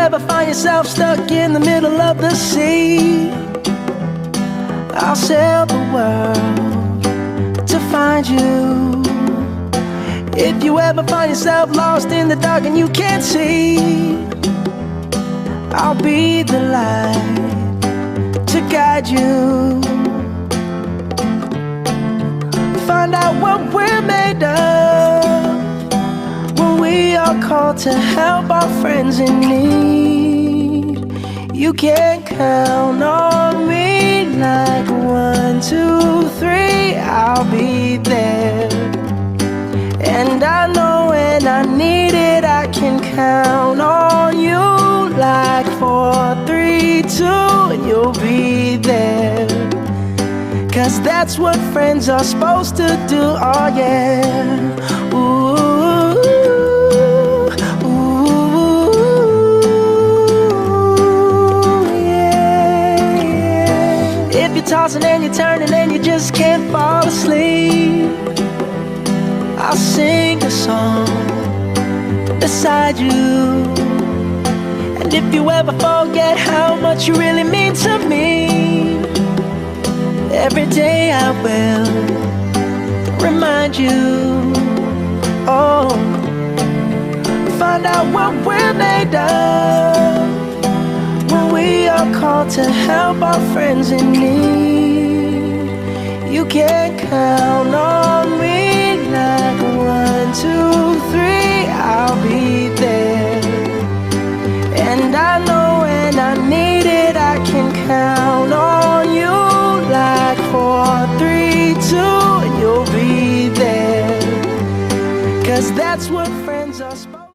ever find yourself stuck in the middle of the sea, I'll sail the world to find you. If you ever find yourself lost in the dark and you can't see, I'll be the light to guide you. Find out what we're made of when we are called to help our friends in need. You can count on me like 1, 2, 3, I'll be there. And I know when I need it, I can count on you like 4, 3, 2, and you'll be there. 'Cause that's what friends are supposed to do, oh yeah. Ooh, ooh, yeah, yeah. If you're tossing and you're turning and you just can't fall asleep, I'll sing a song beside you. And if you ever forget how much you really mean to me, every day I will remind you. Oh, find out what we're made of when we are called to help our friends in need. You can count on me like 1, 2, 3, I'll be there. And I know when I need it, I can count on you like 4, 3, 2, and you'll be there. 'Cause that's what friends are supposed to do.